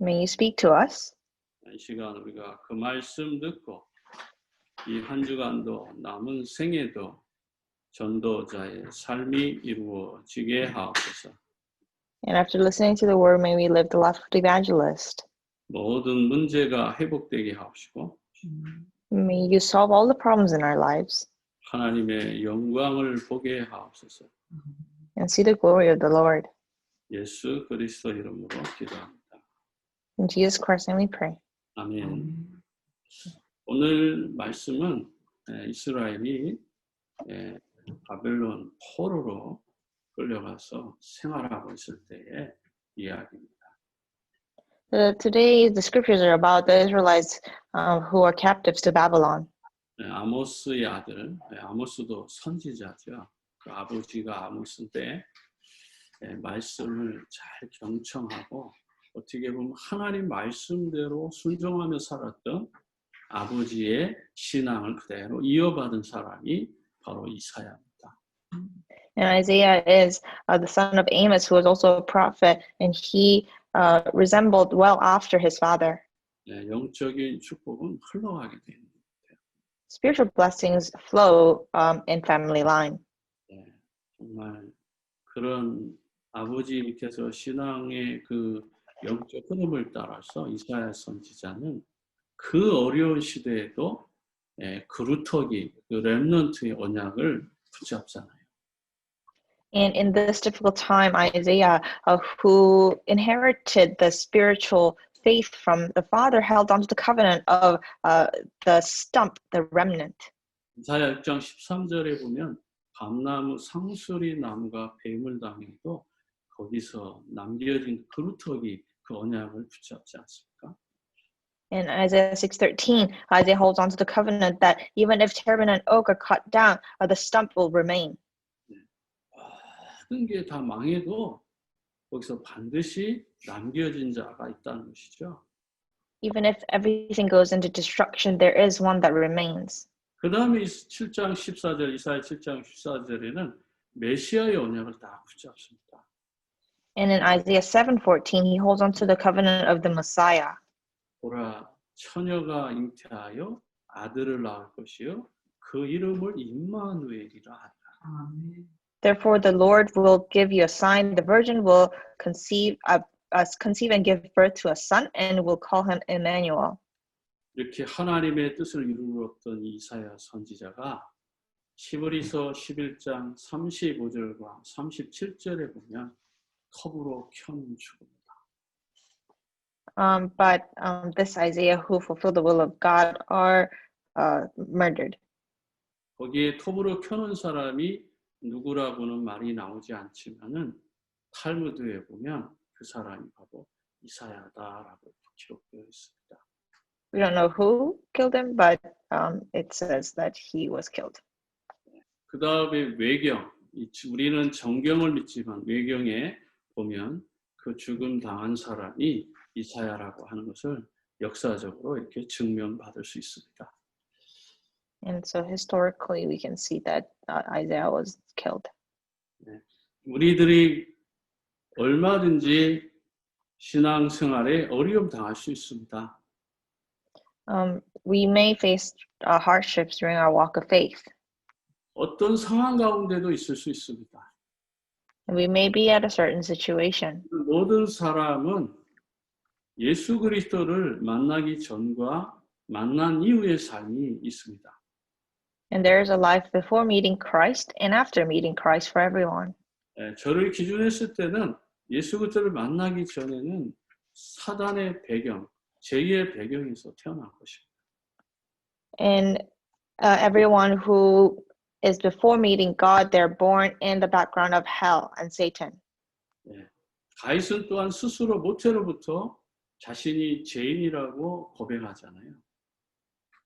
May you speak to us. 이 시간 우리가 그 말씀 듣고 이 한 주간도 남은 생에도 전도자의 삶이 이루어지게 하옵소서. And after listening to the word, may we live the life of the evangelist. 모든 문제가 회복되게 하옵시고 May you solve all the problems in our lives 하나님의 영광을 보게 하옵소서. and see the glory of the Lord. 예수 그리스도 이름으로 기도합니다. In Jesus Christ's name we pray. 아멘. 오늘 말씀은 이스라엘이 바벨론 포로로 끌려가서 생활하고 있을 때의 이야기입니다. Today, the scriptures are about the Israelites who are captives to Babylon. 아모스의 아들, 아모스도 선지자죠. 그 아버지가 아모스인데 말씀을 잘 경청하고 어떻게 보면 하나님 말씀대로 순종하며 살았던 아버지의 신앙을 그대로 이어받은 사람이 바로 이사야입니다. And Isaiah is the son of Amos, who was also a prophet, and he resembled well after his father. 영적인 축복은 흘러가게 됩니다. Spiritual blessings flow in family line. 정말 그런 아버지 밑에서 신앙의 그 영적 흐름을 따라서 이사야 선지자는 그 어려운 시대에도 그루터기, 그 렘넌트의 언약을 붙잡잖아요. And in this difficult time, Isaiah, who inherited the spiritual faith from the father, held on to the covenant of the stump, the remnant. 이사야 6장 13절에 보면 감나무, 상수리 나무가 뱀을 당해도 거기서 남겨진 그루터기 그 언약을 붙잡지 않습니까? In Isaiah 6:13, Isaiah holds on to the covenant that even if terebinth and oak are cut down, the stump will remain. 모든 게 다 망해도 거기서 반드시 남겨진 자가 있다는 것이죠. Even if everything goes into destruction, there is one that remains. 그 다음에 7장 14절, 이사야 7장 14절에는 메시아의 언약을 다 붙잡습니다. And in Isaiah 7:14, he holds on to the covenant of the Messiah. 보라, 처녀가 잉태하여 아들을 낳을 것이요 그 이름을 임마누엘이라 하리라. Therefore, the Lord will give you a sign: the virgin will conceive and give birth to a son, and will call him Emmanuel. 이렇게 하나님의 뜻을 이루었던 이사야 선지자가 히브리서 11장 35절과 37절에 보면 컵으로 켜는 죽음이다. But this Isaiah, who fulfilled the will of God, are murdered. 거기에 톱으로 켜는 사람이 누구라고는 말이 나오지 않지만은 탈무드에 보면 그 사람이 바로 이사야다라고 기록되어 있습니다. We don't know who killed him, but it says that he was killed. 그 다음에 외경, 우리는 정경을 믿지만 외경에 보면 그 죽음 당한 사람이 이사야라고 하는 것을 역사적으로 이렇게 증명받을 수 있습니다. And so historically, we can see that Isaiah was killed. 우리들이 얼마든지 신앙생활에 어려움 당할 수 있습니다. We may face hardships during our walk of faith. 어떤 상황 가운데도 있을 수 있습니다. We may be at a certain situation. 모든 사람은 예수 그리스도를 만나기 전과 만난 이후의 삶이 있습니다. And there is a life before meeting Christ and after meeting Christ for everyone. 저를 기준했을 때는 예수 그리스도를 만나기 전에는 사단의 배경, 죄의 배경에서 태어난 것입니다. And everyone who is before meeting God, they're born in the background of hell and Satan. 다윗은 또한 스스로 모태로부터 자신이 죄인이라고 고백하잖아요.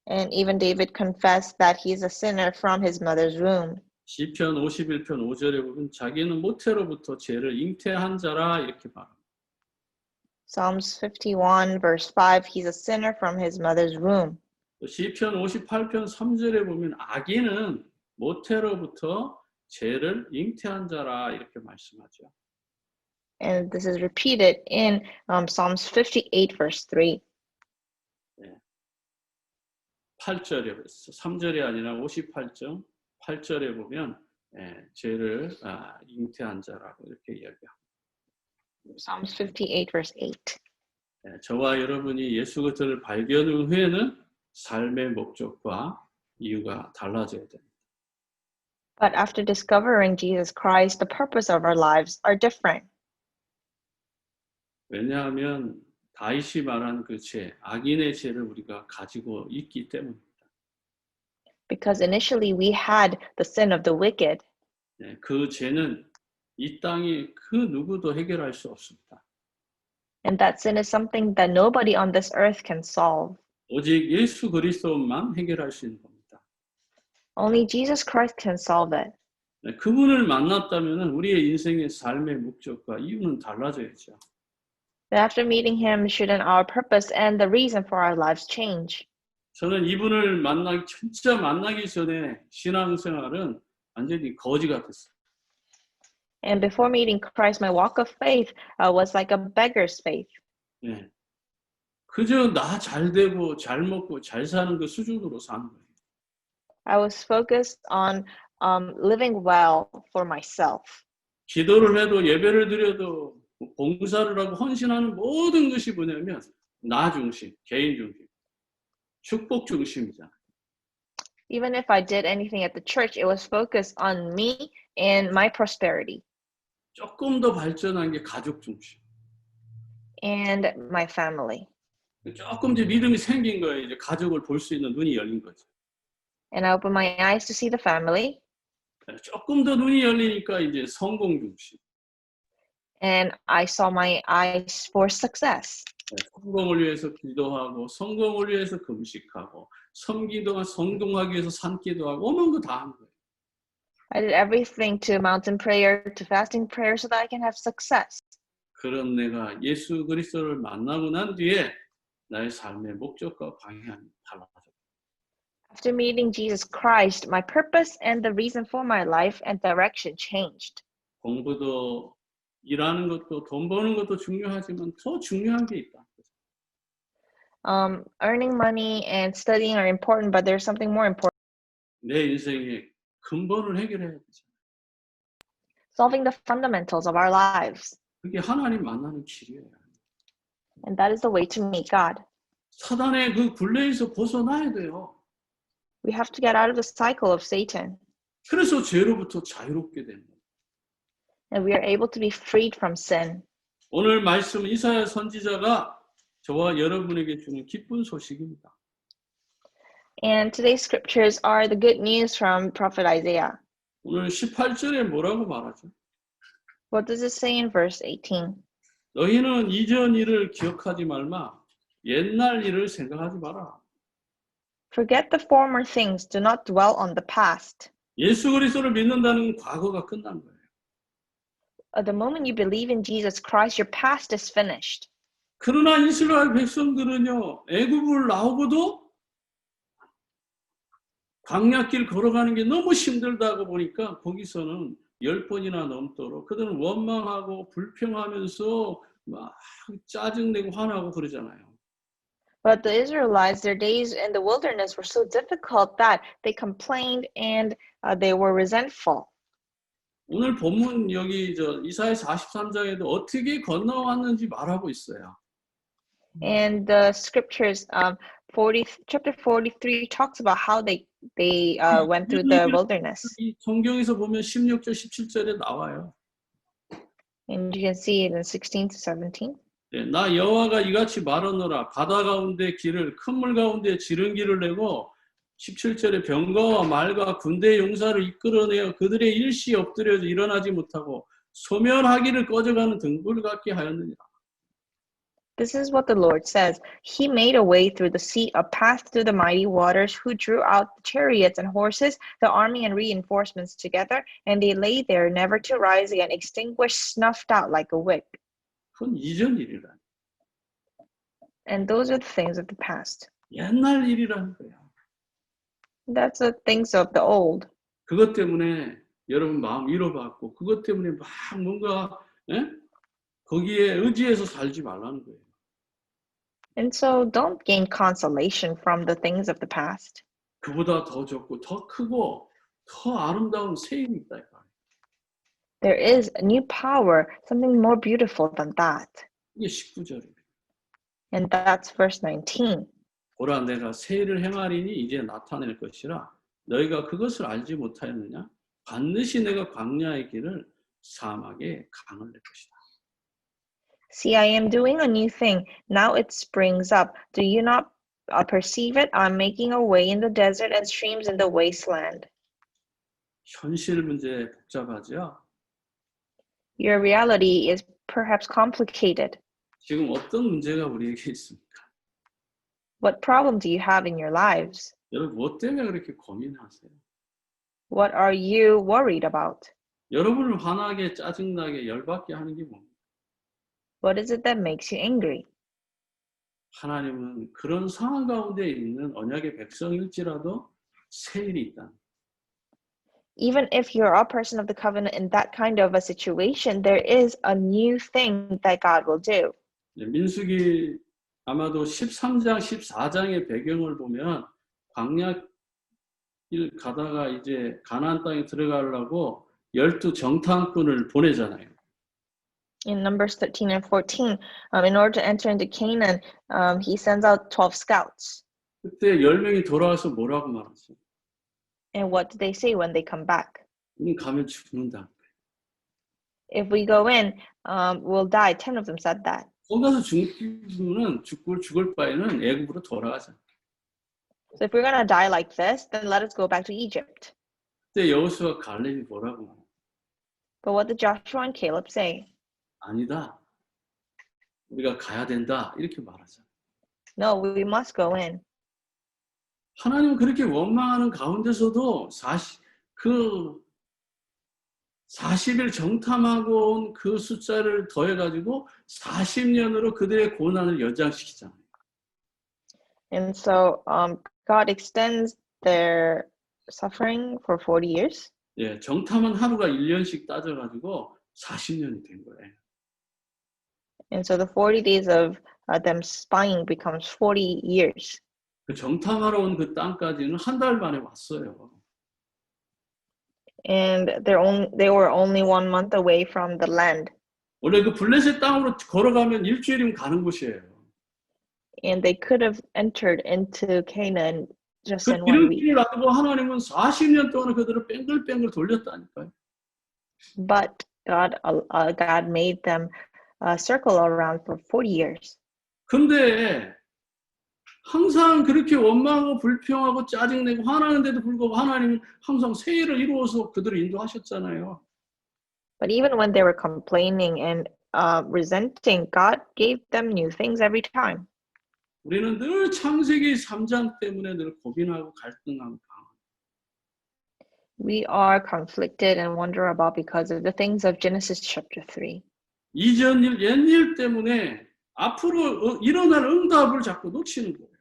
And even David confessed that he is a sinner from his mother's womb. 시편 51편 5절에 보면 자기는 모태로부터 죄를 잉태한 자라 이렇게 말합니다. Psalms 51 verse 5, he's a sinner from his mother's womb. 시편 58편 3절에 보면 악인은 모태로부터 죄를 잉태한 자라 이렇게 말씀하죠. And this is repeated in Psalms 58, verse 3. 8절에 3절이 아니라 58절 8절에 보면 죄를 잉태한 자라고 이렇게 이야기합니다. Psalms 58, verse 8. 저와 여러분이 예수 그리스도를 발견 후에는 삶의 목적과 이유가 달라져야 됩니다. But after discovering Jesus Christ, the purpose of our lives are different. 왜냐하면 다윗이 말한 그 죄, 악인의 죄를 우리가 가지고 있기 때문입니다. Because initially we had the sin of the wicked. 그 죄는 이 땅에 그 누구도 해결할 수 없습니다. And that sin is something that nobody on this earth can solve. 오직 예수 그리스도만 해결할 수 있는 겁니다. Only Jesus Christ can solve it. 그분을 만났다면 우리의 인생의 삶의 목적과 이유는 달라져야죠. But after meeting him, shouldn't our purpose and the reason for our lives change? 저는 이분을 진짜 만나기 전에 신앙생활은 완전히 거지 같았어요. And before meeting Christ, my walk of faith was like a beggar's faith. 네. 그저 나 잘 되고 잘 먹고 잘 사는 그 수준으로 사는 거예요. I was focused on living well for myself. 기도를 해도 예배를 드려도 봉사를 하고 헌신하는 모든 것이 뭐냐면 나 중심, 개인 중심, 축복 중심이잖아요. Even if I did anything at the church, it was focused on me and my prosperity. 조금 더 발전한 게 가족 중심. And my family. 조금 이제 믿음이 생긴 거예요. 이제 가족을 볼 수 있는 눈이 열린 거죠. And I opened my eyes to see the family. 조금 더 눈이 열리니까 이제 성공 중심. And I saw my eyes for success. 성공을 위해서 기도하고 성공을 위해서 금식하고 성공하기 위해서 산기도 하고 오만 거 다 한 거예요. I did everything to mountain prayer, to fasting prayer so that I can have success. 그런 내가 예수 그리스도를 만나고 난 뒤에 나의 삶의 목적과 방향이 달라졌어요. After meeting Jesus Christ, my purpose and the reason for my life and direction changed. 공부도 일하는 것도 돈 버는 것도 중요하지만 더 중요한 게 있다. Earning money and studying are important, but there's something more important. 내 인생의 근본을 해결해야 되잖아요. Solving the fundamentals of our lives. 그게 하나님 만나는 길이에요. And that is the way to meet God. 사단의 그 굴레에서 벗어나야 돼요. We have to get out of the cycle of Satan. 그래서 죄로부터 자유롭게 됩니다. And we are able to be freed from sin. 오늘 말씀 이사야 선지자가 저와 여러분에게 주는 기쁜 소식입니다. And today's scriptures are the good news from Prophet Isaiah. 오늘 18절에 뭐라고 말하죠? What does it say in verse 18? 너희는 이전 일을 기억하지 말마. 옛날 일을 생각하지 마라. Forget the former things. Do not dwell on the past. 예수 그리스도를 믿는다는 과거가 끝난 거예요. At the moment you believe in Jesus Christ, your past is finished. 그러나 이스라엘 백성들은요, 애굽을 나오고도 광야길 걸어가는 게 너무 힘들다고 보니까 거기서는 10번이나 넘도록 그들은 원망하고 불평하면서 막 짜증내고 화나고 그러잖아요. But the Israelites, their days in the wilderness were so difficult that they complained and they were resentful. 오늘 본문 여기 이사야 43장에도 어떻게 건너왔는지 말하고 있어요. And the scriptures, chapter 43 talks about how they went through the wilderness. 이 성경에서 보면 16절, 17절에 나와요. And you can see it in 16 to 17. 네, 나 여호와가 이같이 말하노라. 바다 가운데 길을 큰 물 가운데 지름길을 내고 17절에 병거와 말과 군대 용사를 이끌어내어 그들의 일시 엎드려져 일어나지 못하고 소멸하기를 꺼져가는 등불 같게 하였느니라. This is what the Lord says. He made a way through the sea, a path through the mighty waters, who drew out the chariots and horses, the army and reinforcements together, and they lay there, never to rise again, extinguished, snuffed out like a wick. 그건 이전 일이라. And those are the things of the past. 옛날 일이라는 거야. That's the things of the old. 그것 때문에 여러분 마음 위로받고 그것 때문에 막 뭔가 거기에 의지해서 살지 말라는 거예요. And so don't gain consolation from the things of the past. 그보다 더 좋고 더 크고 더 아름다운 새 일이 있다. There is a new power, something more beautiful than that. 이게 19절이에요. And that's verse 19. 보라 내가 새 일을 행하리니 이제 나타낼 것이라 너희가 그것을 알지 못하였느냐? 반드시 내가 광야의 길을 사막에 강을 낼 것이다. See, I am doing a new thing. Now it springs up. Do you not perceive it? I'm making a way in the desert and streams in the wasteland. 현실 문제 복잡하죠? Your reality is perhaps complicated. 지금 어떤 문제가 우리에게 있습니까? What problem do you have in your lives? 여러분 뭐 때문에 그렇게 고민하세요? What are you worried about? 여러분을 화나게 짜증나게 열받게 하는 게 뭡니까? What is it that makes you angry? 하나님은 그런 상황 가운데 있는 언약의 백성일지라도 새 일이 있다. Even if you're a person of the covenant in that kind of a situation, there is a new thing that God will do. 민수기 아마도 13장, 14장의 배경을 보면 광야 길 가다가 이제 가나안 땅에 들어가려고 12 정탐꾼을 보내잖아요. In Numbers 13 and 14, in order to enter into Canaan, he sends out 12 scouts. 그때 10명이 돌아와서 뭐라고 말했어요? And what do they say when they come back? 가면 죽는다. If we go in, we'll die. 10 of them said that. 거기 가서 죽으면 죽을 바에는 애굽으로 돌아가자. So if we're going to die like this, then let us go back to Egypt. 그때 여호수아 갈렙이 뭐라고 말해요? But what did Joshua and Caleb say? 아니다. 우리가 가야 된다. 이렇게 말하자. No, we must go in. 하나님은 그렇게 원망하는 가운데서도 40일 정탐하고 온 그 숫자를 더해가지고 40년으로 그들의 고난을 연장시키잖아요. And so God extends their suffering for 40 years. 예, 정탐은 하루가 1년씩 따져가지고 40년이 된 거예요. And so the 40 days of them spying becomes 40 years. 그 정탐하러 온 그 땅까지는 한 달 만에 왔어요. And they were only 1 month away from the land. 원래 그 블레셋 땅으로 걸어가면 일주일이면 가는 곳이에요. And they could have entered into Canaan just 그 in 1 week. 길을 놔두고 하나님은 40년 동안 그들을 뺑글뺑글 돌렸다니까요. But God made them circle around for 40 years. 근데 항상 그렇게 원망하고 불평하고 짜증내고 화나는데도 불구하고 하나님은 항상 새 일을 이루어서 그들을 인도하셨잖아요. But even when they were complaining and resenting, God gave them new things every time. 우리는 늘 창세기 3장 때문에 늘 고민하고 갈등하고 We are conflicted and wonder about because of the things of Genesis chapter 3. 이전 일, 옛일 때문에 앞으로 일어날 응답을 자꾸 놓치는 거예요.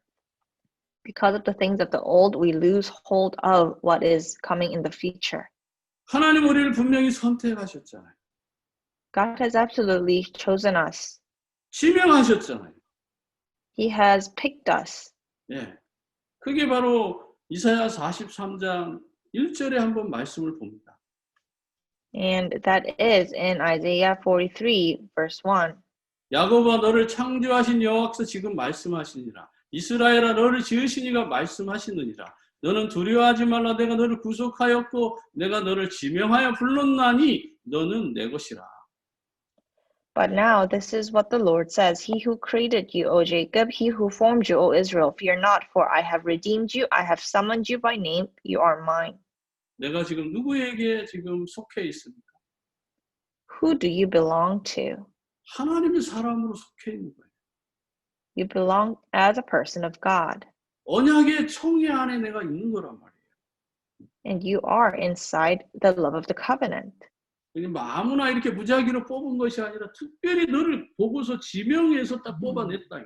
Because of the things of the old, we lose hold of what is coming in the future. 하나님 우리를 분명히 선택하셨잖아요. God has absolutely chosen us. 지명하셨잖아요. He has picked us. 예, 그게 바로 이사야 43장 1절에 한번 말씀을 봅니다. And that is in Isaiah 43, verse 1. 야곱아 너를 창조하신 여호와께서 지금 말씀하시니라. 이스라엘아 너를 지으신 이가 말씀하시느니라. 너는 두려워하지 말라. 내가 너를 구속하였고 내가 너를 지명하여 불렀나니 너는 내 것이라. But now this is what the Lord says. He who created you, O Jacob, he who formed you, O Israel, fear not, for I have redeemed you. I have summoned you by name. You are mine. 내가 지금 누구에게 지금 속해 있습니까? Who do you belong to? 하나님의 사람으로 속해 있는 거예요. You belong as a person of God. 언약의 총회 안에 내가 있는 거란 말이에요. And you are inside the love of the covenant. 아무나 이렇게 무작위로 뽑은 것이 아니라 특별히 너를 보고서 지명해서 딱 뽑아냈다.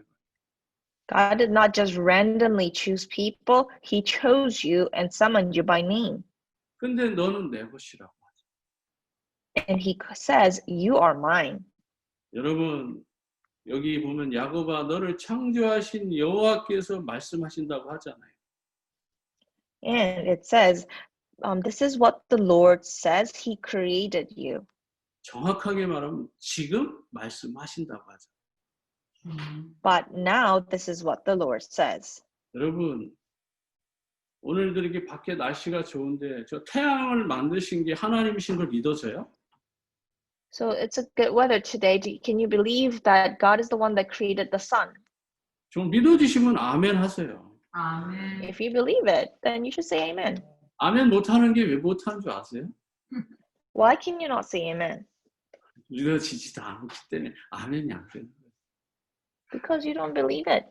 God did not just randomly choose people. He chose you and summoned you by name. 근데 너는 내 것이라고 하죠. And he says, you are mine. 여러분 여기 보면 야곱아 너를 창조하신 여호와께서 말씀하신다고 하잖아요. And it says, this is what the Lord says. He created you. 정확하게 말하면 지금 말씀하신다고 하죠. But now this is what the Lord says. 여러분 오늘도 이렇게 밖에 날씨가 좋은데 저 태양을 만드신 게 하나님이신 걸 믿어져요? So it's a good weather today. Can you believe that God is the one that created the sun? 좀 믿어지시면 아멘 하세요. 아멘. If you believe it, then you should say amen. 아멘 못하는 게 왜 못하는 줄 아세요? Why can you not say amen? 믿어지지도 않기 때문에 아멘이 안 되는 거예요. Because you don't believe it.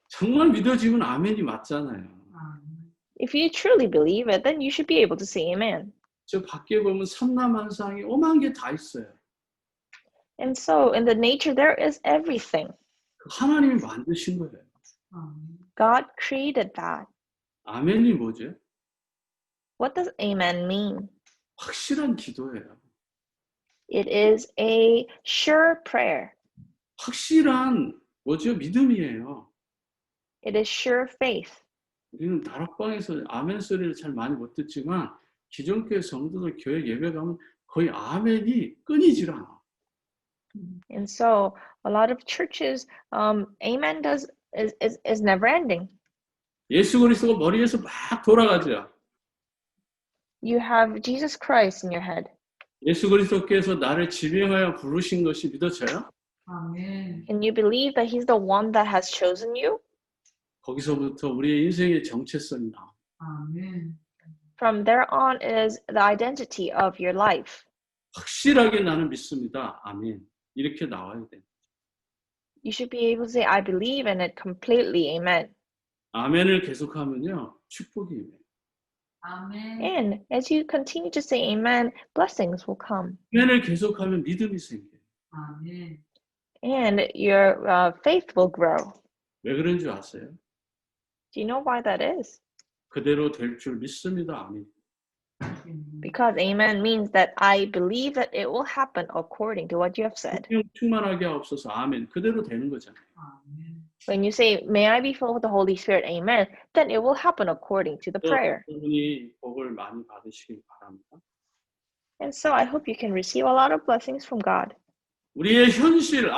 정말 믿어지면 아멘이 맞잖아요. If you truly believe it, then you should be able to say amen. 저 밖에 보면 삼라만상이 오만 개 다 있어요. And so in the nature, there is everything. 하나님이 만드신 거예요. God created that. 아멘이 뭐죠? What does amen mean? 확실한 기도예요. It is a sure prayer. 확실한 뭐죠? 믿음이에요. It is sure faith. 우리는 다락방에서 아멘 소리를 잘 많이 못 듣지만 기존교회 성도들 교회 예배 가면 거의 아멘이 끊이질 않아. And so a lot of churches, amen is never ending. 예수 그리스도가 머리에서 막 돌아가죠. You have Jesus Christ in your head. 예수 그리스도께서 나를 지명하여 부르신 것이 믿어져요? 아멘. Can you believe that He's the one that has chosen you? 거기서부터 우리의 인생의 정체성이 나와. 아멘. From there on is the identity of your life. 확실하게 나는 믿습니다. 아멘. 이렇게 나와야 돼. You should be able to say, I believe in it completely. Amen. 아멘을 계속하면요. 축복이 임해요. 아멘. And as you continue to say amen, blessings will come. 아멘을 계속하면 믿음이 생겨요. 아멘. And your faith will grow. 왜 그런 줄 아세요? Do you know why that is? 그대로 될 줄 믿습니다. 아멘. Because amen means that I believe that it will happen according to what you have said. 성령 충만하게 하옵소서. 아멘. 그대로 되는 거잖아요. 아멘. When you say, may I be filled with the Holy Spirit, amen, then it will happen according to the prayer. 여러분이 복을 많이 받으시길 바랍니다. And so I hope you can receive a lot of blessings from God. 우리의 현실,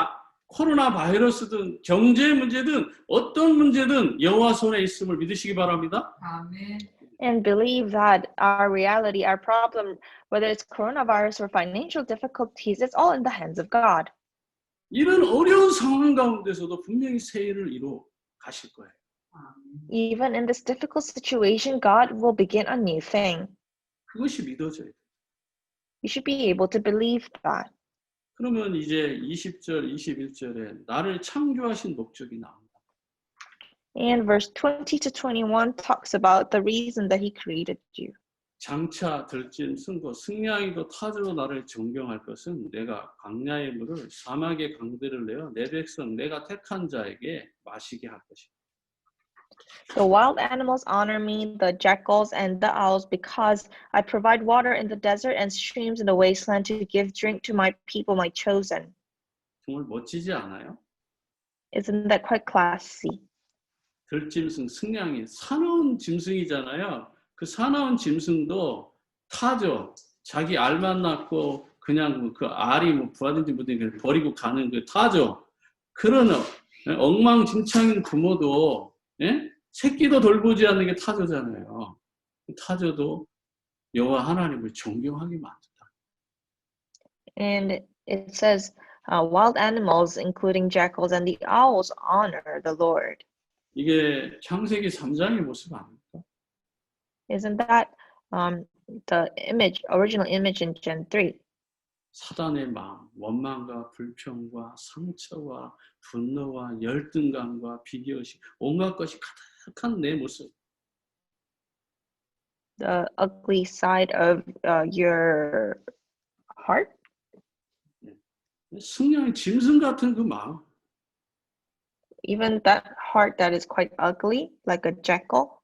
코로나 바이러스든 경제 문제든 어떤 문제든 여호와 손에 있음을 믿으시기 바랍니다. 아멘. And believe that our reality, our problem, whether it's coronavirus or financial difficulties, it's all in the hands of God. 이런 어려운 상황 가운데서도 분명히 새 일을 이루어 가실 거예요. 아멘. Even in this difficult situation, God will begin a new thing. 그것이 믿어져야 돼요. You should be able to believe that. 그러면 이제 20절, 21절에 나를 창조하신 목적이 나옵니다. And verse 20 to 21 talks about the reason that He created you. 장차 들짐 승고 승냥이도 타주로 나를 존경할 것은 내가 광야의 물을 사막의 강들을 내어 내 백성 내가 택한 자에게 마시게 할 것이다. The wild animals honor me, the jackals and the owls, because I provide water in the desert and streams in the wasteland to give drink to my people, my chosen. 정말 멋지지 않아요? Isn't that quite classy? 들짐승, 승냥이, 사나운 짐승이잖아요. 그 사나운 짐승도 타죠. 자기 알만 낳고 그냥 그 알이 뭐 부하든지 뭐든지 버리고 가는 그 타죠. 그런 엉망진창인 부모도 예? 새끼도 돌보지 않는 게 타조잖아요. 타조도 여호와 하나님을 존경하게 만든다. And it says, wild animals, including jackals and the owls, honor the Lord. 이게 창세기 3장의 모습 아닙니까? Isn't that the image, original image in Gen 3? 사단의 마음, 원망과 불평과 상처와 분노와 열등감과 비교의식, 온갖 것이 가득한 내 모습. The ugly side of your heart? 승냥이 짐승 같은 그 마음. Even that heart that is quite ugly, like a jackal.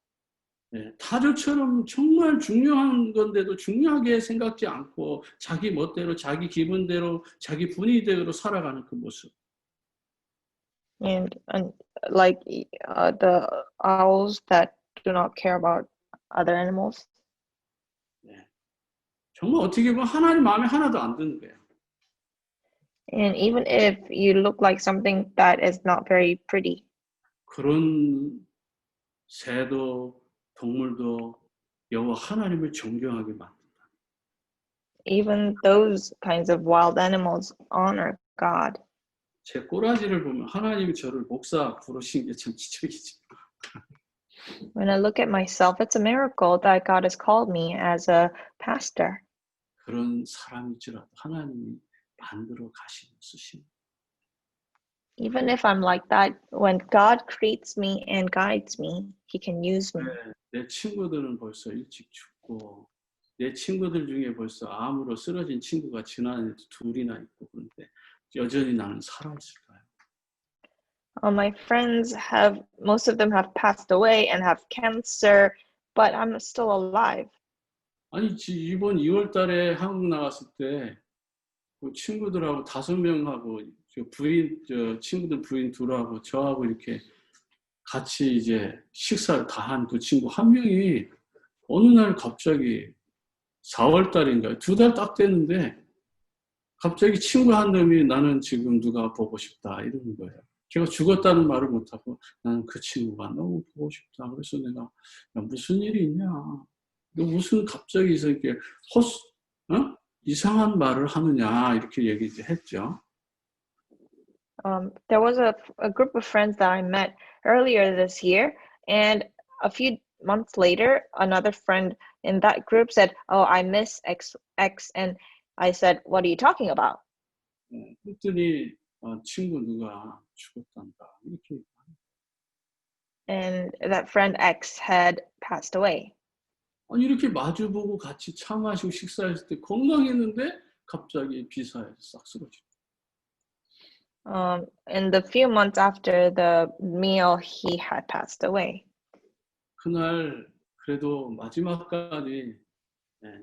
타조처럼 정말 중요한 건데도 중요하게 생각지 않고 자기 멋대로, 자기 기분대로, 자기 분위기대로 살아가는 그 모습. And like the owls that do not care about other animals. 정말 어떻게 보면 하나님 마음에 하나도 안 드는 거예요. And even if you look like something that is not very pretty, 그런 새도 동물도 여호와 하나님을 존경하게 만든다. even those kinds of wild animals honor God. 제 꼬라지를 보면 하나님이 저를 목사 부르신 게 참 기적이지. When I look at myself, it's a miracle that God has called me as a pastor. 그런 사람일지라도 하나님이 만들어 가시는 쓰시는. Even if I'm like that, when God creates me and guides me, He can use me. 내 친구들은 벌써 일찍 죽고 내 친구들 중에 벌써 암으로 쓰러진 친구가 지난 둘이나 있고 그런데 여전히 나는 살아있을까요? My friends most of them have passed away and have cancer, but I'm still alive. 아니 이번 2월 달에 한국 나갔을 때 그 친구들하고 5명하고 친구들 부인 둘하고 저하고 이렇게 같이 이제 식사를 다 한 그 친구 한 명이 어느 날 갑자기 4월 달인가 2달 딱 됐는데 갑자기 친구 한 놈이 나는 지금 누가 보고 싶다 이러는 거예요. 걔가 죽었다는 말을 못하고 나는 그 친구가 너무 보고 싶다. 그래서 내가 야, 무슨 일이 있냐. 너 무슨 갑자기 이렇게 이상한 말을 하느냐 이렇게 얘기했죠. There was a group of friends that I met earlier this year, and a few months later, another friend in that group said, "Oh, I miss X," and I said, "What are you talking about?" 그랬더니 친구 누가 죽었단다 이렇게. And that friend X had passed away. 아니 이렇게 마주보고 같이 차 마시고 식사했을 때 건강했는데 갑자기 비사해서 싹 쓰러지고. In the few months after the meal, he had passed away. 그날 그래도 마지막까지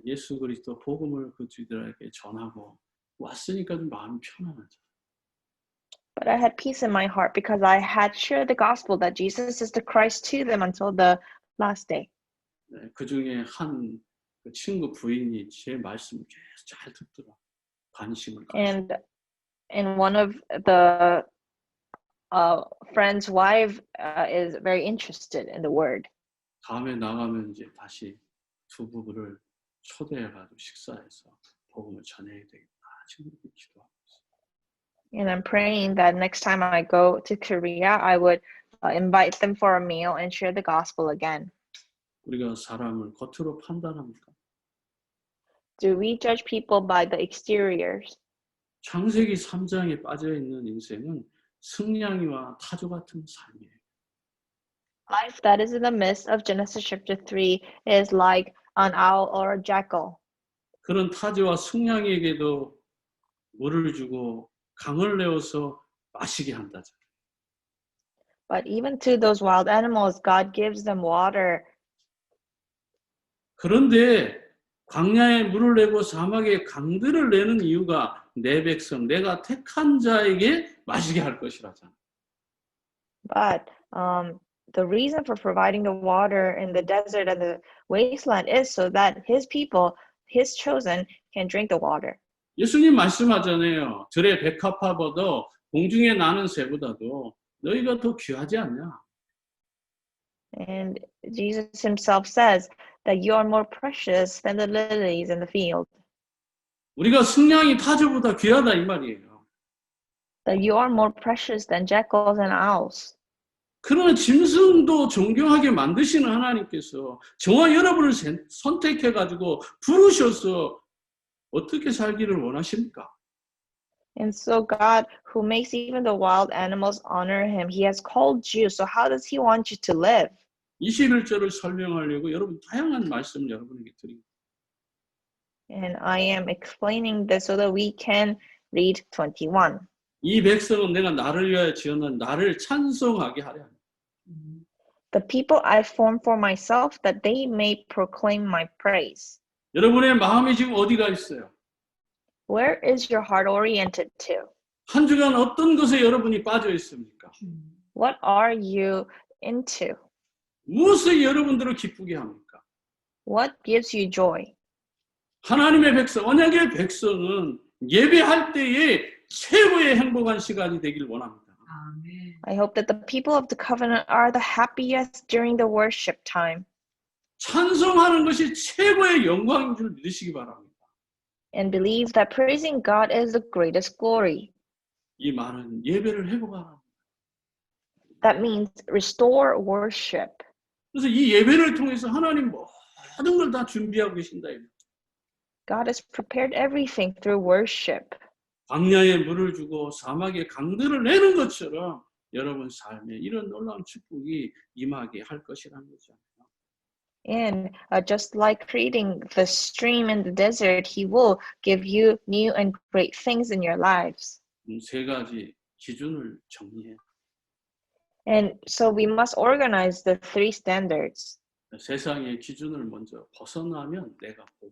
예수 그리스도 복음을 그들에게 전하고 왔으니까 좀 마음이 편안하죠. But I had peace in my heart because I had shared the gospel that Jesus is the Christ to them until the last day. 그 중에 한 그 친구 부인이 제 말씀을 계속 잘 듣더라. 관심을 가지고. And one of the friend's wife is very interested in the word. 다음에 나가면 이제 다시 두 부부를 초대해가지고 식사해서 복음을 전해야 되겠다. 친구들이 기도하고 있어요. And I'm praying that next time I go to Korea, I would invite them for a meal and share the gospel again. 우리가 사람을 겉으로 판단합니까? Do we judge people by the exteriors? 창세기 3장에 빠져있는 인생은 승냥이와 타조 같은 삶이에요. Life that is in the midst of Genesis chapter 3 is like an owl or a jackal. 그런 타조와 승냥이에게도 물을 주고 강을 내어서 마시게 한다죠. But even to those wild animals, God gives them water. 그런데 광야에 물을 내고 사막에 강들을 내는 이유가 내 백성, 내가 택한 자에게 마시게 할 것이라잖아. But the reason for providing the water in the desert and the wasteland is so that His people, His chosen, can drink the water. 예수님 말씀하잖아요. 들의 백합화보다 공중에 나는 새보다도 너희가 더 귀하지 않냐? And Jesus Himself says that you are more precious than the lilies in the field. 우리가 승냥이 타조보다 귀하다 이 말이에요. That you are more precious than jackals and owls. 그러나 짐승도 존경하게 만드시는 하나님께서 저와 여러분을 선택해가지고 부르셔서 어떻게 살기를 원하십니까? And so God, who makes even the wild animals honor Him, He has called you. So how does He want you to live? 21절을 설명하려고 여러분 다양한 말씀을 여러분에게 드립니다. And I am explaining this so that we can read 21. 이 백성은 내가 나를 위하여 지었는 나를 찬송하게 하려 합니다. The people I form for myself, that they may proclaim my praise. 여러분의 마음이 지금 어디가 있어요? Where is your heart oriented to? 한 주간 어떤 것에 여러분이 빠져 있습니까? What are you into? 무엇이 여러분들을 기쁘게 합니까? What gives you joy? 하나님의 백성, 언약의 백성은 예배할 때에 최고의 행복한 시간이 되길 원합니다. 아멘. I hope that the people of the covenant are the happiest during the worship time, 찬송하는 것이 최고의 영광인 줄 믿으시기 바랍니다. and believe that praising God is the greatest glory. 이 말은 예배를 회복하라. That means restore worship. 그래서 이 예배를 통해서 하나님 모든 걸 다 준비하고 계신다. God has prepared everything through worship. 광야에 물을 주고 사막에 강들을 내는 것처럼 여러분 삶에 이런 놀라운 축복이 임하게 할 것이라는 거죠. And just like creating the stream in the desert, He will give you new and great things in your lives. 세 가지 기준을 정리해. And so we must organize the three standards. 세상의 기준을 먼저 벗어나면 내가 봄.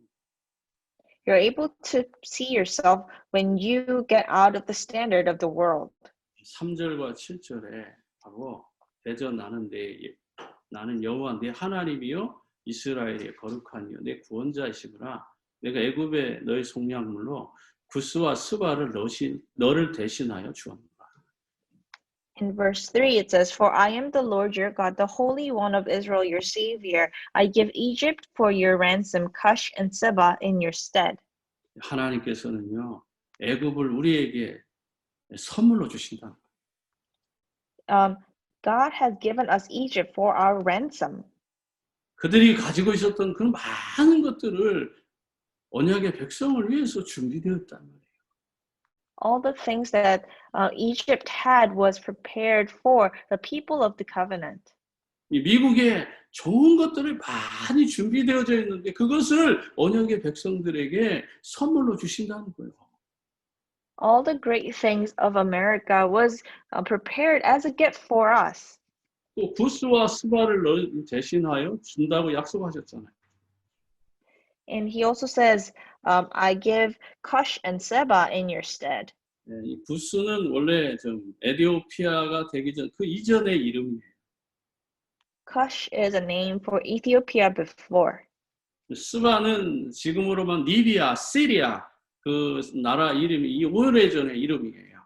You're able to see yourself when you get out of the standard of the world. 3절과 7절에 하고 대전하는데 나는 여호와 내 하나님이요 이스라엘의 거룩한 이요 내 구원자이시구나. 내가 애굽에 너의 속량물로 구스와 스바를 너를 대신하여 주었노라. In verse 3 it says, For I am the Lord your God, the Holy One of Israel, your Savior. I give Egypt for your ransom, Cush and Seba in your stead. 하나님께서는요 애굽을 우리에게 선물로 주신다. God has given us Egypt for our ransom. 그들이 가지고 있었던 그 많은 것들을 언약의 백성을 위해서 준비되었단 말이에요. All the things that Egypt had was prepared for the people of the covenant. 이 미국에 좋은 것들이 많이 준비되어져 있는데 그것을 언약의 백성들에게 선물로 주신다는 거예요. All the great things of America was prepared as a gift for us. 또 구스와 스바를 대신하여 준다고 약속하셨잖아요. And he also says, I give Cush and Seba in your stead. 이 구스는 원래 좀 에티오피아가 되기 전 그 이전의 이름이에요. Cush is a name for Ethiopia before. 스바는 지금으로만 리비아, 시리아 그 나라 이름이 이 오래전의 이름이에요.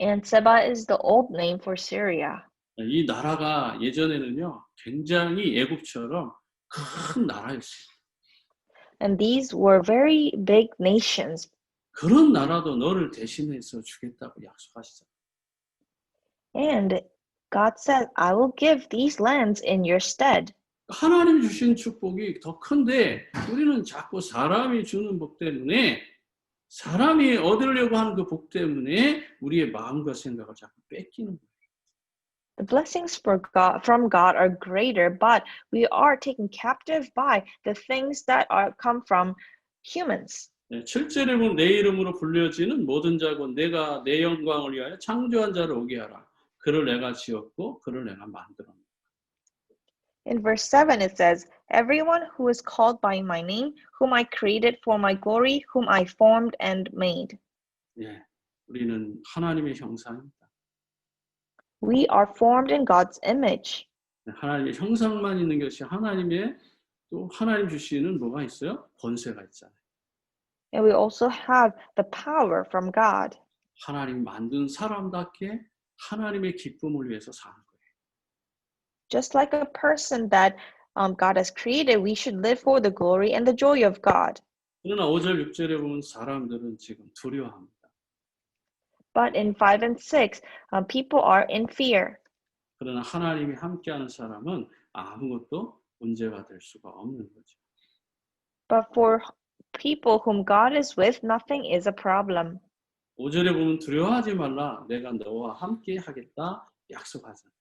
And Seba is the old name for Syria. 이 나라가 예전에는요 굉장히 애굽처럼 큰 나라였어요. And these were very big nations. 그런 나라도 너를 대신해서 주겠다고 약속하시잖아요. And God said, I will give these lands in your stead. 하나님 주신 축복이 더 큰데 우리는 자꾸 사람이 주는 복 때문에 사람이 얻으려고 하는 그 복 때문에 우리의 마음과 생각을 자꾸 뺏기는 거예요. The blessings from God are greater, but we are taken captive by the things that come from humans. 7절에 보면 내 이름으로 불려지는 모든 자고 내가 내 영광을 위하여 창조한 자를 오게 하라. 그를 내가 지었고 그를 내가 만들었노라. In verse 7 it says, Everyone who is called by my name, whom I created for my glory, whom I formed and made. 예, 우리는 하나님의 형상입니다. We are formed in God's image. 하나님의 형상만 있는 것이 하나님의 또 하나님 주시는 뭐가 있어요? 권세가 있잖아요. And we also have the power from God. 하나님 만든 사람답게 하나님의 기쁨을 위해서 사는 거예요. Just like a person that God has created, we should live for the glory and the joy of God. 그러나 5절, 6절에 보면 사람들은 지금 두려워합니다. But in 5 and 6, people are in fear. 그러나 하나님이 함께하는 사람은 아무것도 문제가 될 수가 없는 거죠. But for people whom God is with, nothing is a problem. 5절에 보면 두려워하지 말라. 내가 너와 함께 하겠다. 약속하잖아요.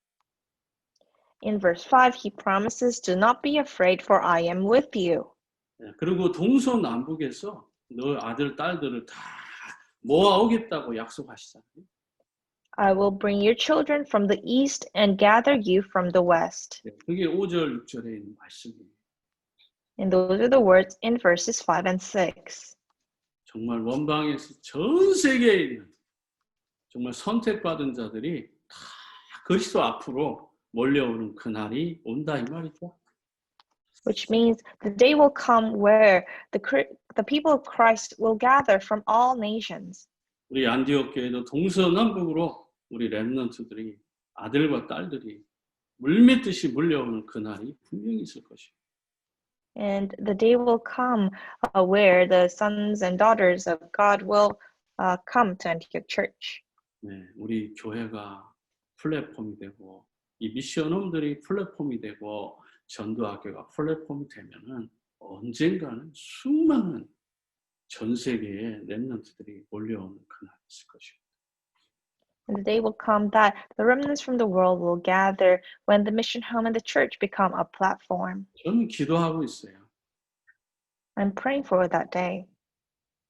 In verse 5, he promises, Do not be afraid, for I am with you. 그리고 동서남북에서 너 아들, 딸들을 다 모아오겠다고 약속하시잖아요. I will bring your children from the east and gather you from the west. 네, 그게 5절, 6절에 있는 말씀이에요. And those are the words in verses 5 and 6. 정말 원방에서 전 세계에 있는 정말 선택받은 자들이 다 그리스도 앞으로 몰려오는 그날이 온다 이 말이죠. Which means the day will come where the people of Christ will gather from all nations. 우리 안디옥 교회도 동서남북으로 우리 렘넌트들이 아들과 딸들이 물밀듯이 물려오는 그날이 분명히 있을 것이에요. And the day will come where the sons and daughters of God will come to Antioch Church. 네, 우리 교회가 플랫폼이 되고 이 미션홈들이 플랫폼이 되고 전도학교가 플랫폼이 되면은 언젠가는 수많은 전 세계의 렘넌트들이 몰려오는 그날이 있을 것입니다. And the day will come that the remnants from the world will gather when the mission home and the church become a platform. 저는 기도하고 있어요. I'm praying for that day.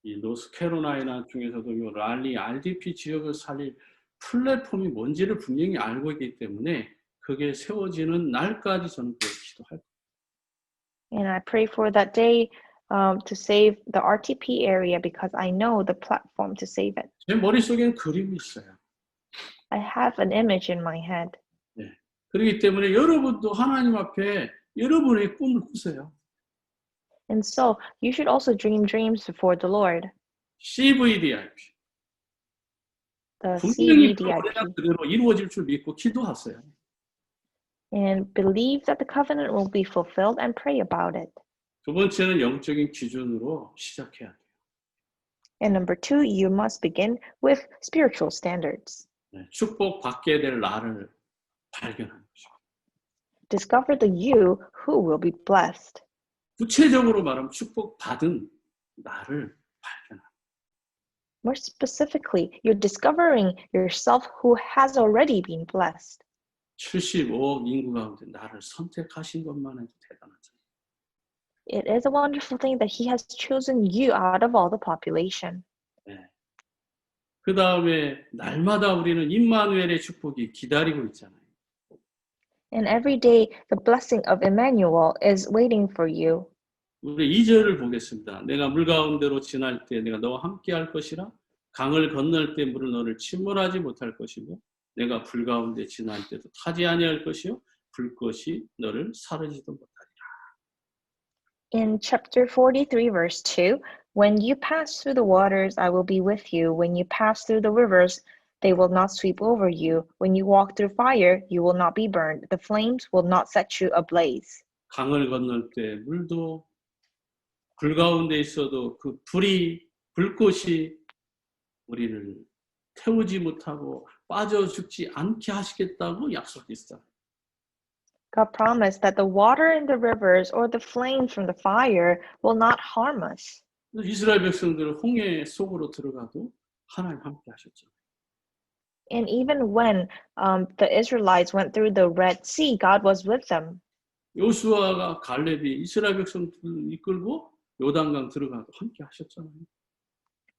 이 노스캐롤라이나 중에서도 이 랄리 RDP 지역을 살릴 플랫폼이 뭔지를 분명히 알고 있기 때문에 그게 세워지는 날까지 저는 그걸 기도할 거예요. And I pray for that day to save the RTP area because I know the platform to save it. 제 머릿속에는 그림이 있어요. I have an image in my head. 네. 그렇기 때문에 여러분도 하나님 앞에 여러분의 꿈을 꾸세요. And so you should also dream dreams before the Lord. CVDIP. The 분명히 그 CVDIP. 언약 그대로 이루어질 줄 믿고 기도하세요. And believe that the covenant will be fulfilled and pray about it. 두 번째는 영적인 기준으로 시작해야 돼요. And number 2, you must begin with spiritual standards. 네. 축복 받게 될 나를 발견하는 것입니다. Discover the you who will be blessed. 구체적으로 말하면 축복 받은 나를 발견하는. More specifically, you're discovering yourself who has already been blessed. 75억 인구 가운데 나를 선택하신 것만 해도 대단하잖아요. It is a wonderful thing that He has chosen you out of all the population. 네. 그 다음에 날마다 우리는 임마누엘의 축복이 기다리고 있잖아요. And every day, the blessing of Emmanuel is waiting for you. 우리 2절을 보겠습니다. 내가 물 가운데로 지날 때 내가 너와 함께 할 것이라 강을 건널 때 물은 너를 침몰하지 못할 것이고 내가 불 가운데 지날 때도 타지 아니할 것이요 불꽃이 너를 사르지도 못하리라. In chapter 43, verse 2, when you pass through the waters, I will be with you. When you pass through the rivers, they will not sweep over you. When you walk through fire, you will not be burned. The flames will not set you ablaze. 강을 건널 때 물도 불 가운데 있어도 그 불꽃이 우리를 태우지 못하고 빠져 죽지 않게 하시겠다고 약속했어요. God promised that the water in the rivers or the flames from the fire will not harm us. 이스라엘 백성들은 홍해 속으로 들어가도 하나님 함께 하셨죠. And even when the Israelites went through the Red Sea, God was with them. 요수아가 갈렙이 이스라엘 백성들을 이끌고 요단강 들어가도 함께 하셨잖아요.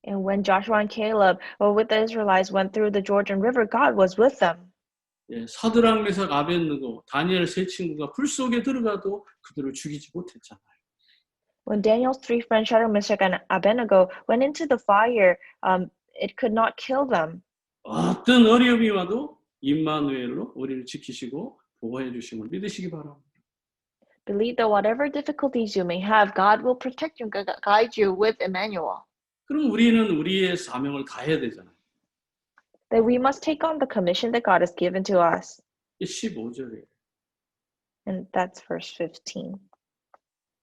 And when Joshua and Caleb with the Israelites went through the Jordan River, God was with them. 예, 사드락 메삭 아벳느고 다니엘 세 친구가 불 속에 들어가도 그들을 죽이지 못했잖아요. When Daniel's 3 friends, Shadrach, Meshach, and Abednego, went into the fire, it could not kill them. 어떤 어려움이 와도 임마누엘로 우리를 지키시고 보호해 주심을 믿으시기 바랍니다. Believe that whatever difficulties you may have, God will protect you and guide you with Emmanuel. 그럼 우리는 우리의 사명을 다해야 되잖아요. That we must take on the commission that God has given to us. 15절이에요. And that's verse 15.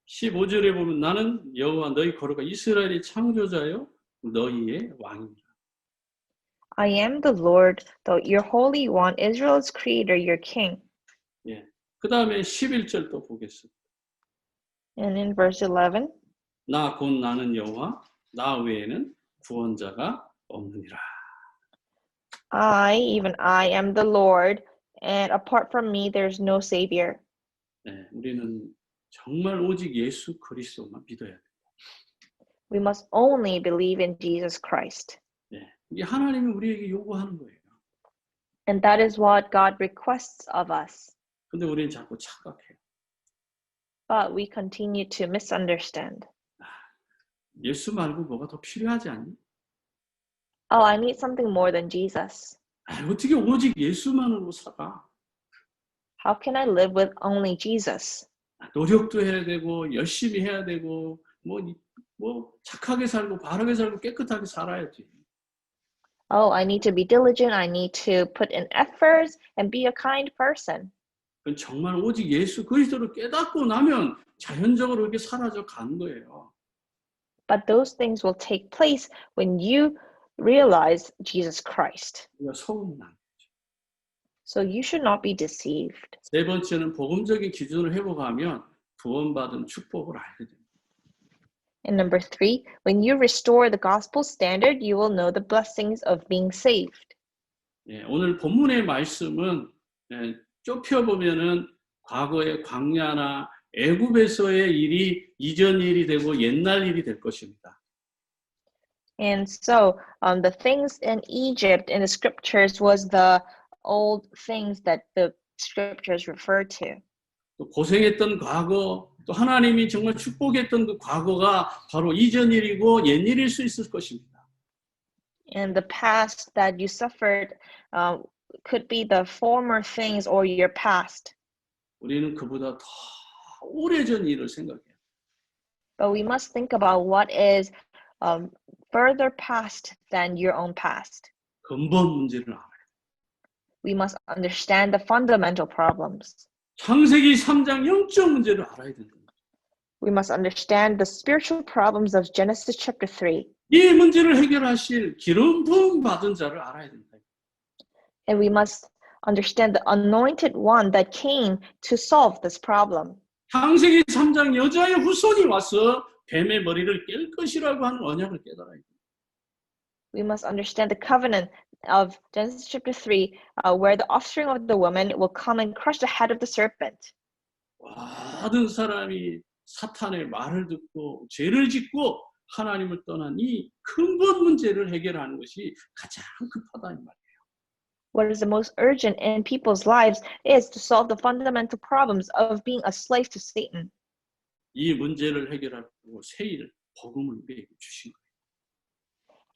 15절에 보면 나는 여호와 너희 거룩한 이스라엘의 창조자요 너희의 왕이니라. I am the Lord, your Holy One, Israel's Creator, your King. 예. 그 다음에 11절 또 보겠습니다. And in verse 11, 나 곧 나는 여호와 나 외에는 구원자가 없느니라. even I am the Lord, and apart from me there's no Savior. 네, 우리는 정말 오직 예수 그리스도만 믿어야 돼요. We must only believe in Jesus Christ. 네, 이게 하나님이 우리에게 요구하는 거예요. And that is what God requests of us. 근데 우리는 자꾸 착각해요. But we continue to misunderstand. 예수 말고 뭐가 더 필요하지 않니? Oh, I need something more than Jesus. 어떻게 오직 예수만으로 살아? How can I live with only Jesus? 노력도 해야 되고 열심히 해야 되고 뭐 착하게 살고 바르게 살고 깨끗하게 살아야지. Oh, I need to be diligent. I need to put in efforts and be a kind person. 그건 정말 오직 예수 그리스도를 깨닫고 나면 자연적으로 이렇게 사라져 가는 거예요. But those things will take place when you realize Jesus Christ. 우리가 속으면 안 되죠. So you should not be deceived. 세 번째는 복음적인 기준을 회복하면 구원받은 축복을 알게 됩니다. And number 3, when you restore the gospel standard, you will know the blessings of being saved. 오늘 본문의 말씀은 좁혀보면은 과거의 광야나 애굽에서의 일이 이전 일이 되고 옛날 일이 될 것입니다. And so the things in Egypt in the scriptures was the old things that the scriptures refer to. 또 고생했던 과거, 또 하나님이 정말 축복했던 그 과거가 바로 이전 일이고 옛 일일 수 있을 것입니다. And the past that you suffered could be the former things or your past. 우리는 그보다 더 오래전 일을 생각해요. But we must think about what is further past than your own past. 근본 문제를 알아요. We must understand the fundamental problems. 창세기 3장 영적 문제를 알아야 된다. We must understand the spiritual problems of Genesis chapter 3. 이 문제를 해결하실 기름 부음 받은 자를 알아야 된다. And we must understand the anointed one that came to solve this problem. 창세기 3장 여자의 후손이 와서 뱀의 머리를 깰 것이라고 하는 언약을 깨달아야 돼요. We must understand the covenant of Genesis chapter 3, where the offspring of the woman will come and crush the head of the serpent. 모든 사람이 사탄의 말을 듣고 죄를 짓고 하나님을 떠난 이 근본 문제를 해결하는 것이 가장 급하다 이 말이에요. What is the most urgent in people's lives is to solve the fundamental problems of being a slave to Satan. 이 문제를 해결하고 새 일, 복음을 우리에게 주신 거예요.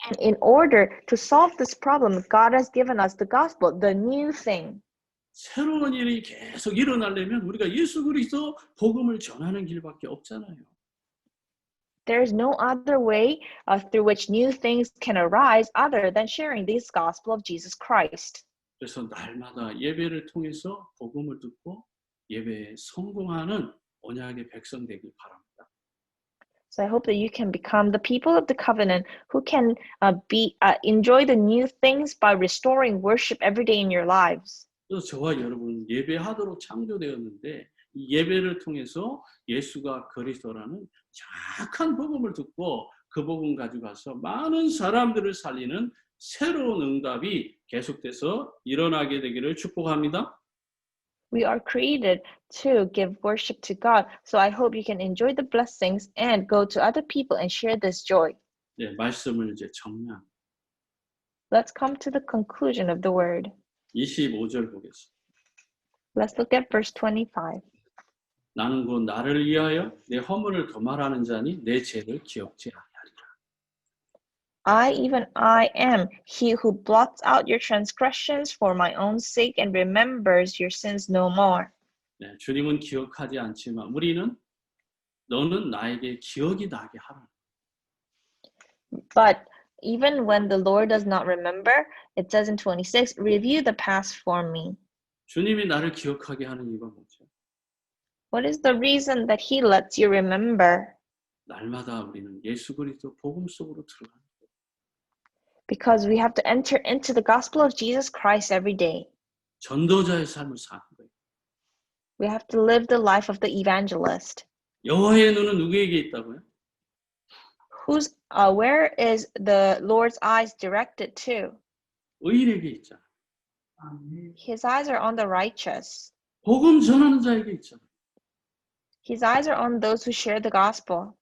And in order to solve this problem, God has given us the gospel, the new thing. 새로운 일이 계속 일어나려면 우리가 예수 그리스도 복음을 전하는 길밖에 없잖아요. There is no other way through which new things can arise other than sharing this gospel of Jesus Christ. 그래서 날마다 예배를 통해서 복음을 듣고 예배에 성공하는 언약의 백성 되길 바랍니다. So I hope that you can become the people of the covenant who can enjoy the new things by restoring worship every day in your lives. 그래서 저와 여러분 예배하도록 창조되었는데 이 예배를 통해서 예수가 그리스도라는 정확한 복음을 듣고 그 복음 가져가서 많은 사람들을 살리는 새로운 응답이 계속돼서 일어나게 되기를 축복합니다. We are created to give worship to God. So I hope you can enjoy the blessings and go to other people and share this joy. 네, 말씀을 이제 정리합니다. Let's come to the conclusion of the word. 25절 보겠습니다. Let's look at verse 25. 나는 곧 나를 위하여 내 허물을 도말하는 자니 내 죄를 기억지 아니하리라. Even I am he who blots out your transgressions for my own sake and remembers your sins no more. 네, 주님은 기억하지 않지만 우리는 너는 나에게 기억이 나게 하라. But even when the Lord does not remember, it says in 26, review the past for me. 주님이 나를 기억하게 하는 이유가 뭐죠? What is the reason that he lets you remember? 날마다 우리는 예수 그리스도 복음 속으로 들어가는 거예요. Because we have to enter into the gospel of Jesus Christ every day. 전도자의 삶을 사는 거예요. We have to live the life of the evangelist. 여호와의 눈은 누구에게 있다고요? Where is the Lord's eyes directed to? 의인에게 있잖아요. 아멘. His eyes are on the righteous. 복음 전하는 자에게 있잖아요. His eyes are on those who share the gospel.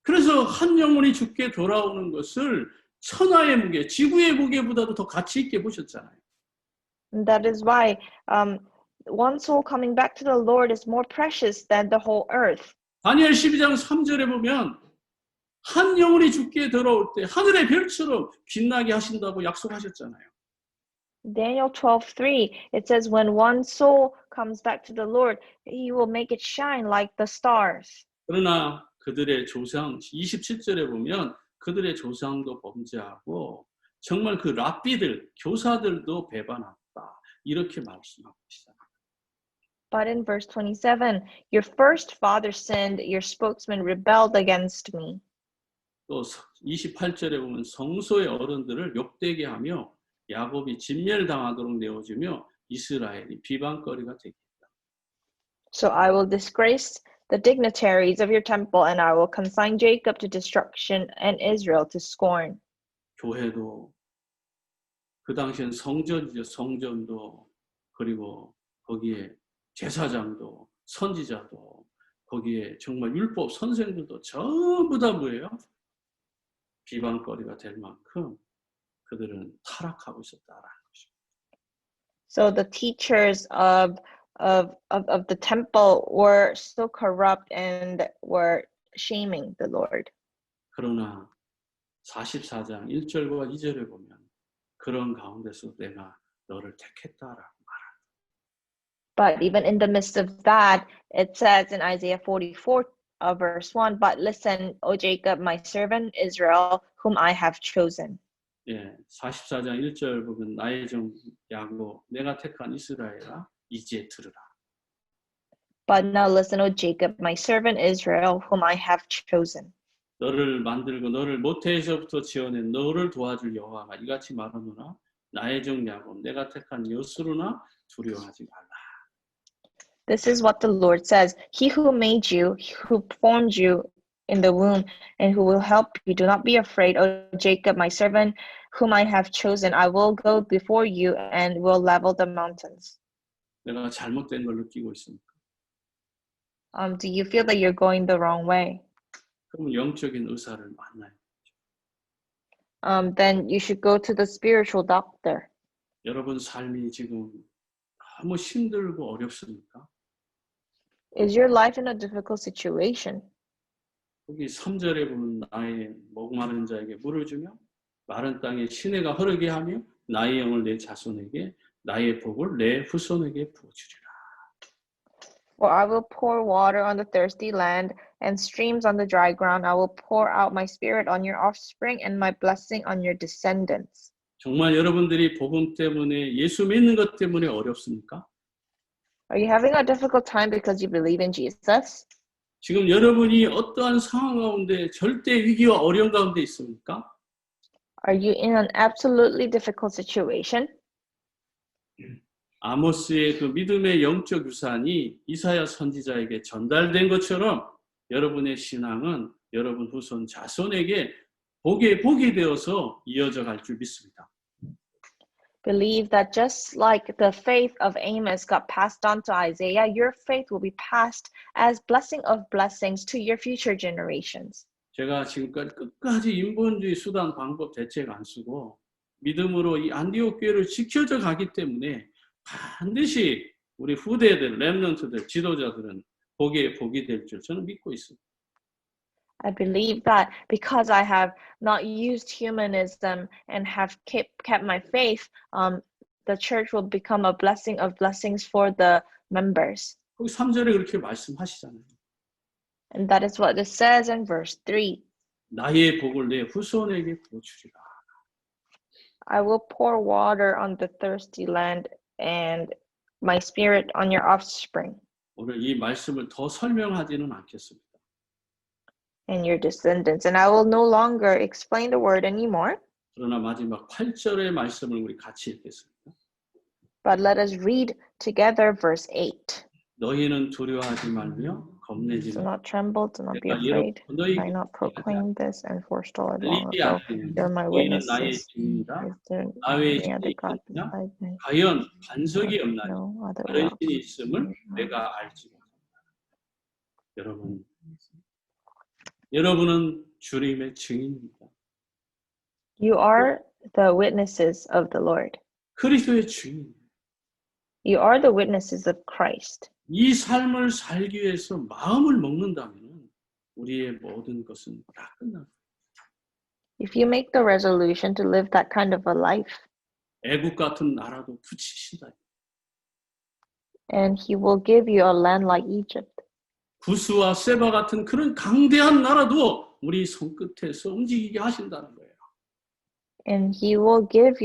그래서 한 영혼이 죽게 돌아오는 것을 천하의 무게, 지구의 무게보다도 더 가치 있게 보셨잖아요. And that is why one soul coming back to the Lord is more precious than the whole earth. 다니엘 12장 3절에 보면 한 영혼이 죽게 들어올 때 하늘의 별처럼 빛나게 하신다고 약속하셨잖아요. Daniel 12:3, it says, when one soul comes back to the Lord, he will make it shine like the stars. 그러나 그들의 조상 27절에 보면 그들의 조상도 범죄하고 정말 그 랍비들, 교사들도 배반했다. 이렇게 말씀하고 있어요. But in verse 27, your first father sinned, your spokesman rebelled against me. 또 28절에 보면 성소의 어른들을 욕되게 하며 야곱이 진멸당하도록 내어주며 이스라엘이 비방거리가 되겠다. So I will disgrace the dignitaries of your temple, and I will consign Jacob to destruction and Israel to scorn. 교회도 그 당시엔 성전이죠. 성전도 그리고 거기에 제사장도 선지자도 거기에 정말 율법 선생들도 전부 다 뭐예요? 비방거리가 될 만큼 그들은 타락하고 있었다라는 것입니다. So the teachers of the temple were so corrupt and were shaming the Lord. 그러나 44장 1절과 2절에 보면 그런 가운데서 내가 너를 택했다라고 말합니다. But even in the midst of that, it says in Isaiah 44, verse 1, but listen, O Jacob, my servant Israel, whom I have chosen. 예, 44장 1절 보면 나의 종 야곱, 내가 택한 이스라엘아, 이제 들으라. But now listen, O Jacob, my servant Israel, whom I have chosen. 너를 만들고 너를 모태에서부터 지어낸 너를 도와줄 여호와가 이같이 말하노라. 나의 종 야곱, 내가 택한 여수로나 두려워하지 말라. This is what the Lord says. He who made you, who formed you in the womb, and who will help you, do not be afraid, O Jacob, my servant, whom I have chosen. I will go before you and will level the mountains. 내가 잘못된 걸 느끼고 있습니까? Do you feel that you're going the wrong way? 그러면 영적인 의사를 만나요. Then you should go to the spiritual doctor. 여러분 삶이 지금 너무 힘들고 어렵습니까? Is your life in a difficult situation? 여기 3절에 보면 나의 목마른 자에게 물을 주며 마른 땅에 시내가 흐르게 하며 나의 영을 내 자손에게 나의 복을 내 후손에게 부어주리라. For I will pour water on the thirsty land and streams on the dry ground. I will pour out my spirit on your offspring and my blessing on your descendants. 정말 여러분들이 복음 때문에 예수 믿는 것 때문에 어렵습니까? Are you having a difficult time because you believe in Jesus? 지금 여러분이 어떠한 상황 가운데 절대 위기와 어려움 가운데 있습니까? Are you in an absolutely difficult situation? 아모스의 그 믿음의 영적 유산이 이사야 선지자에게 전달된 것처럼 여러분의 신앙은 여러분 후손 자손에게 복이 되어서 이어져 갈 줄 믿습니다. Believe that just like the faith of Amos got passed on to Isaiah, your faith will be passed as blessing of blessings to your future generations. 제가 지금까지 끝까지 인본주의 수단 방법 대책 안 쓰고 믿음으로 이 안디옥 교회를 지켜져 가기 때문에 반드시 우리 후대들, 렘넌트들, 지도자들은 복이 될 줄 저는 믿고 있습니다. I believe that because I have not used humanism and have kept my faith, the church will become a blessing of blessings for the members. 거기 3절에 그렇게 말씀하시잖아요. And that is what it says in verse 3. 나의 복을 내 후손에게 부어주리라. I will pour water on the thirsty land and my spirit on your offspring 오늘 이 말씀을 더 설명하지는 않겠습니다. and your descendants. And I will no longer explain the word anymore. 그러나 마지막 8절의 말씀을 우리 같이 읽겠습니다. But let us read together verse 8. 너희는 두려워하지 말며 겁내지 Do 말며 not tremble, do not be 내가 afraid. 너희에게 I not proclaim this and forestall it long 달리지 ago. 않으면 You're my 너희는 나의 witnesses. 증인이라. Is there 나의 any other 신이 God 있느냐? beside me? 과연 반석이 없나니 No other 다른 rock. 신이 있음을 내가 알지 못한다. 여러분은 주님의 증인입니다. You are the witnesses of the Lord. 그리스도의 증인. You are the witnesses of Christ. 이 삶을 살기 위해서 마음을 먹는다면 우리의 모든 것은 다 끝납니다. If you make the resolution to live that kind of a life, 애국 같은 나라도 붙이신다. and He will give you a land like Egypt. 구스와 세바 같은 그런 강대한 나라도 우리 손끝에서 움직이게 하신다는 거예요. And He will give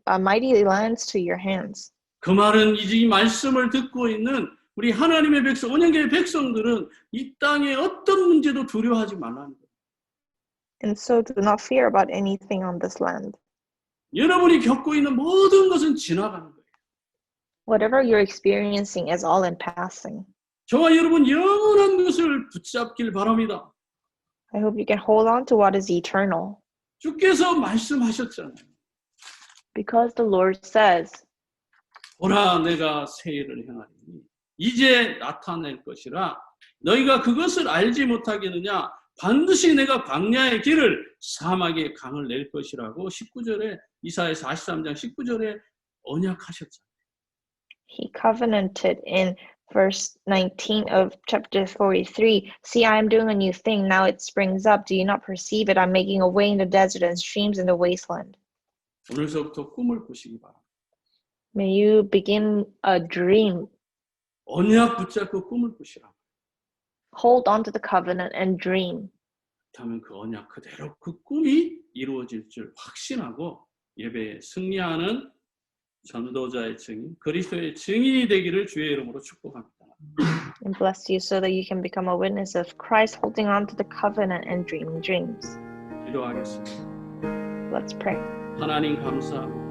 mighty lands to your hands. 그 말은 이 말씀을 듣고 있는 우리 하나님의 백성, 언약의 백성들은 이 땅의 어떤 문제도 두려워하지 말라는 거예요. And so do not fear about anything on this land. 여러분이 겪고 있는 모든 것은 지나가는 거예요. Whatever you're experiencing is all in passing. 저와 여러분 영원한 것을 붙잡길 바랍니다. I hope you can hold on to what is eternal. 주께서 말씀하셨잖아요. Because the Lord says, 보라 내가 새 일을 행하리니 이제 나타낼 것이라 너희가 그것을 알지 못하겠느냐 반드시 내가 광야의 길을 사막의 강을 낼 것이라고 19절에 이사야 43장 19절에 언약하셨잖아요. He covenanted in verse 19 of chapter 43. See, I am doing a new thing. Now it springs up. Do you not perceive it? I'm making a way in the desert and streams in the wasteland. 오늘서부터 꿈을 꾸시기 바랍니다. May you begin a dream. 언약 붙잡고 꿈을 꾸시라. Hold on to the covenant and dream. 그렇다면 그 언약 그대로 그 꿈이 이루어질 줄 확신하고 예배에 승리하는 전도자의 증인, 그리스도의 증인이 되기를 주의 이름으로 축복합니다. And bless you so that you can become a witness of Christ, holding on to the covenant and dreaming dreams. 기도하겠습니다. Let's pray. 하나님 감사합니다.